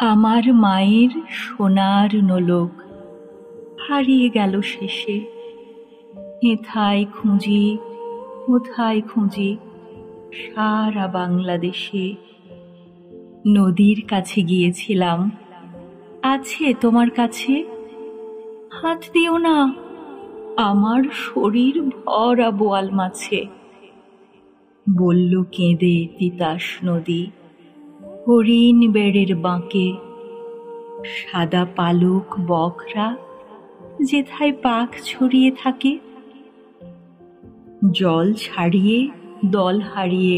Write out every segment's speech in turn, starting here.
আমার মায়ের সোনার নোলক হারিয়ে গেল শেষে। হেথায় খুঁজি কোথায় খুঁজি সারা বাংলাদেশে। নদীর কাছে গিয়েছিলাম, আছে তোমার কাছে? হাত দিও না, আমার শরীর ভরা বোয়াল মাছে। বলল কেঁদে তিতাস নদী হরিণ বেড়ের বাঁকে। সাদা পালক বকরা যেথায় পাখ ছড়িয়ে থাকে। জল ছাড়িয়ে দল হারিয়ে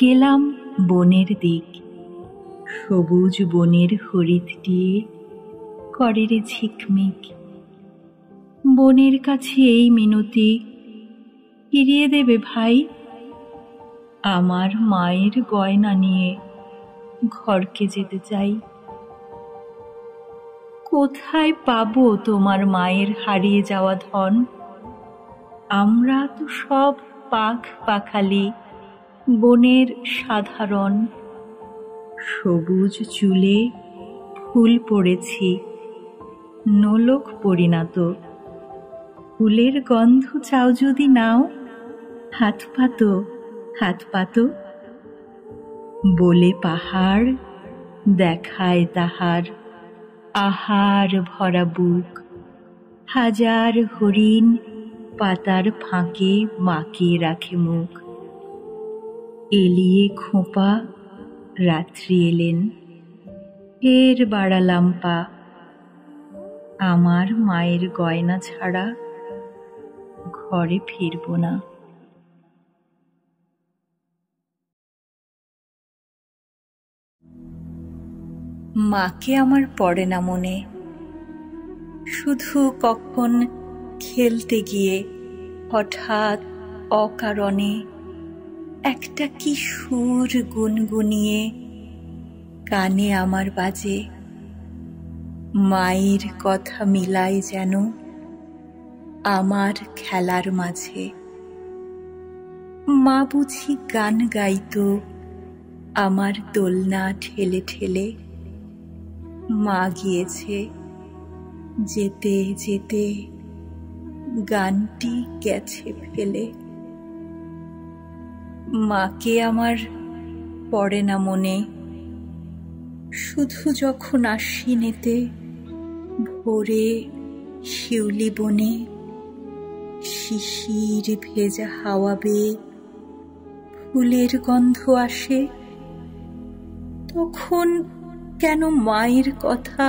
গেলাম বনের দিক। সবুজ বনের হরিৎটিয়ে করে রে ঝিকমিক। বনের কাছে এই মিনতি, ফিরিয়ে দেবে ভাই? আমার মায়ের গয়না নিয়ে ঘরকে যেতে চাই। কোথায় পাবো তোমার মায়ের হারিয়ে যাওয়া ধন? আমরা তো সব পাখ পাখালি, বনের সাধারণ। সবুজ চুলে ফুল পড়েছি, নোলক পরিণত। ফুলের গন্ধ চাও যদি নাও, হাত পাতো হাত পাতো। বলে পাহাড় দেখায় তাহার আহার ভরা বুক। হাজার হরিণ পাতার ফাঁকে মাকে রাখে মুখ। এলিয়ে খোঁপা রাত্রি এলেন, ফের বাড়ালাম পা। আমার মায়ের গয়না ছাড়া ঘরে ফিরব না। মাকে আমার পড়ে না মনে, শুধু কখন খেলতে গিয়ে হঠাৎ অকারণে একটা কি সুর গুনগুনিয়ে কানে আমার বাজে। মায়ের কথা মিলায় যেন আমার খেলার মাঝে। মা বুঝি গান গাইতো আমার দোলনা ঠেলে ঠেলে। মা গিয়েছে, যেতে যেতে গানটি গেছে ফেলে। মাকে আমার পড়ে না মনে, শুধু যখন আশ্বিনেতে ভোরে শিউলি বনে শিশির ভেজা হাওয়া বেয়ে ফুলের গন্ধ আসে। তখন কেন মায়ের কথা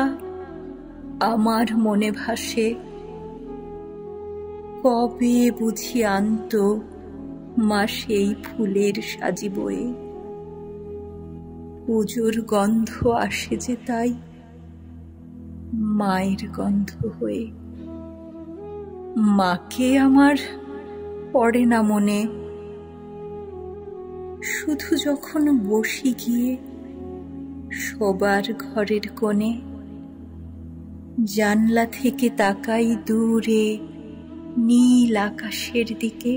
আমার মনে ভাসে। কবে বুঝি আনতো মা সেই ফুলের সাজি বয়ে। পুজোর গন্ধ আসে যে তাই মায়ের গন্ধ হয়ে। মাকে আমার পড়ে না মনে, শুধু যখন বসি গিয়ে শোবার ঘরের কোণে। জানলা থেকে তাকাই দূরে নীল আকাশের দিকে।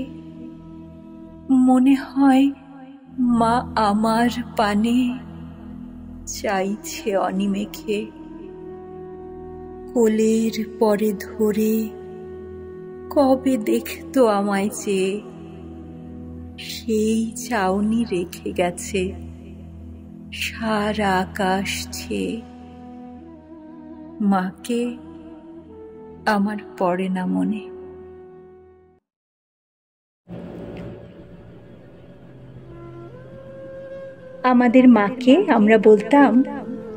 মনে হয় মা আমার পানে চাইছে অনিমেষে। কোলের পরে ধরে কবে দেখতো আমায় চেয়ে। সেই চাউনি রেখে গেছে সারা আকাশ ছেয়ে। মাকে আমার পড়ে না মনে। আমাদের মাকে আমরা বলতাম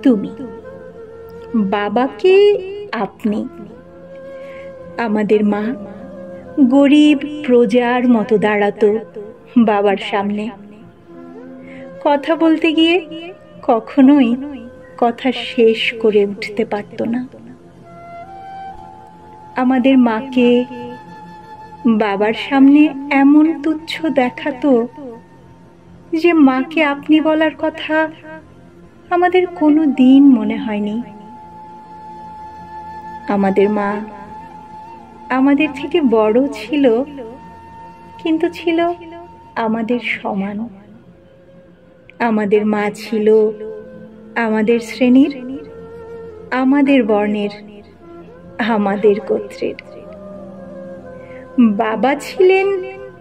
তুমি, বাবাকে আপনি। আমাদের মা গরিব প্রজার মতো দাঁড়াতো বাবার সামনে। কথা বলতে গিয়ে কখনোই কথা শেষ করে উঠতে পারত না। আমাদের মাকে বাবার সামনে এমন তুচ্ছ দেখাতো যে মাকে আপনি বলার কথা আমাদের কোনো দিন মনে হয়নি। আমাদের মা আমাদের থেকে বড় ছিল, কিন্তু ছিল আমাদের সমান। আমাদের মা ছিল আমাদের শ্রেণীর, আমাদের বর্ণের, আমাদের গোত্রের। বাবা ছিলেন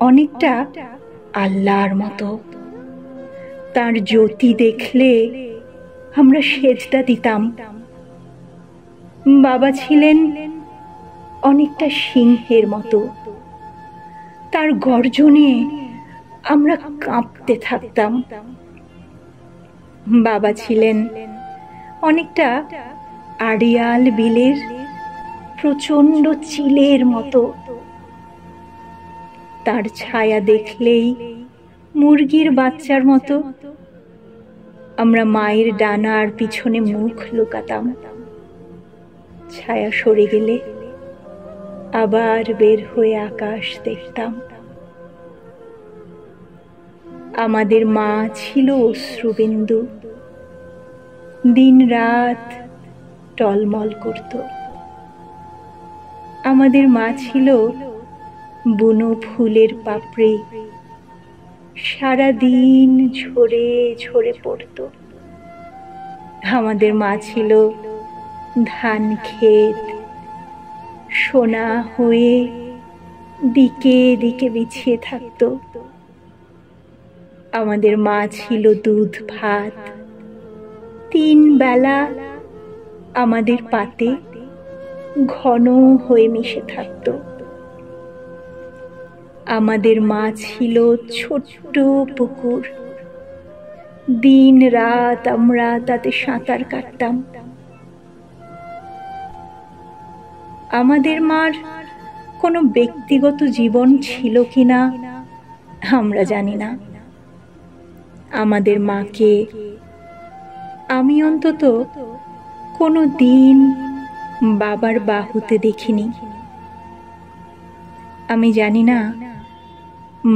অনেকটা আল্লাহর মতো। তার জ্যোতি দেখলে আমরা সেজদা দিতাম। বাবা ছিলেন অনেকটা সিংহের মতো। তার গর্জনে আমরা কাঁপতে থাকতাম। বাবা ছিলেন অনেকটা আড়িয়াল বিলের প্রচন্ড চিলের মতো। তার ছায়া দেখলেই মুরগির বাচ্চার মতো আমরা মায়ের ডানার পিছনে মুখ লুকাতাম। ছায়া সরে গেলে আবার বের হয়ে আকাশ দেখতাম। আমাদের মা ছিল অশ্রুবিন্দু, দিন রাত টলমল করত। আমাদের মা ছিল বুনো ফুলের পাপড়ি, সারাদিন ঝরে ঝরে পড়ত। আমাদের মা ছিল ধান ক্ষেত, সোনা হয়ে দিকে দিকে বিছিয়ে থাকত। আমাদের মা ছিল দুধ ভাত, 3 বেলা আমাদের পাতে ঘন হয়ে মিশে থাকত। আমাদের মা ছিল ছোট্ট পুকুর, দিন রাত আমরা তাতে সাঁতার কাটতাম। আমাদের মার কোনো ব্যক্তিগত জীবন ছিল কিনা আমরা জানি না। আমাদের মাকে আমি অন্তত কোনো দিন বাবার বাহুতে দেখিনি। আমি জানি না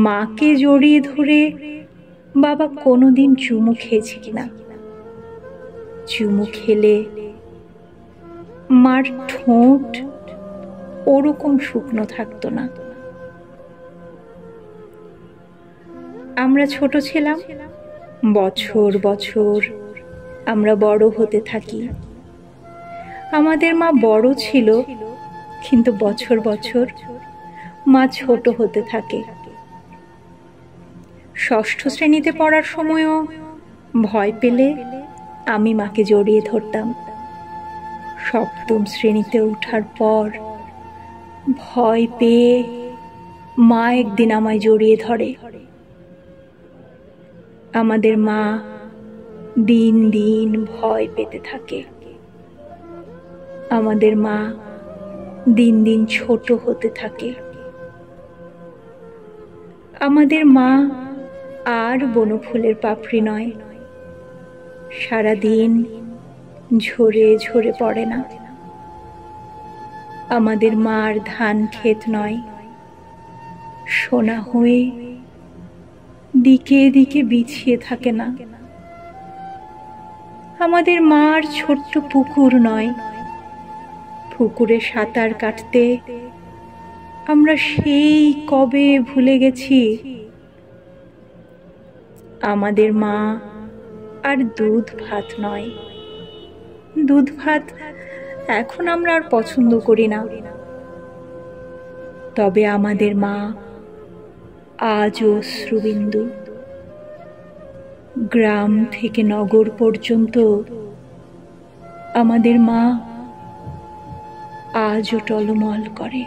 মাকে জড়িয়ে ধরে বাবা কোনোদিন চুমু খেয়েছে কিনা। চুমু খেলে মার ঠোঁট ওরকম শুকনো থাকতো না। আমরা ছোট ছিলাম, বছর বছর আমরা বড় হতে থাকি। আমাদের মা বড় ছিল, কিন্তু বছর বছর মা ছোট হতে থাকে। 6ষ্ঠ শ্রেণীতে পড়ার সময়ও ভয় পেলে আমি মাকে জড়িয়ে ধরতাম। 7ম শ্রেণীতে ওঠার পর ভয় পেয়ে মা একদিন আমায় জড়িয়ে ধরে। আমাদের মা দিন দিন ভয় পেতে থাকে। আমাদের মা দিন দিন ছোট হতে থাকে। আমাদের মা আর বনফুলের পাপড়ি নয়, সারাদিন ঝরে ঝরে পড়ে না। আমাদের মার ধান ক্ষেত নয়, সোনা হয়ে দিকে দিকে বিছিয়ে থাকে না। আমাদের মার ছোট্ট পুকুর নয়, পুকুরে সাঁতার কাটতে আমরা সেই কবে ভুলে গেছি। আমাদের মা আর দুধ ভাত নয়, দুধ ভাত এখন আমরা আর পছন্দ করি না। তবে আমাদের মা আজও অশ্রুবিন্দু। গ্রাম থেকে নগর পর্যন্ত আমাদের মা আজও টলমল করে।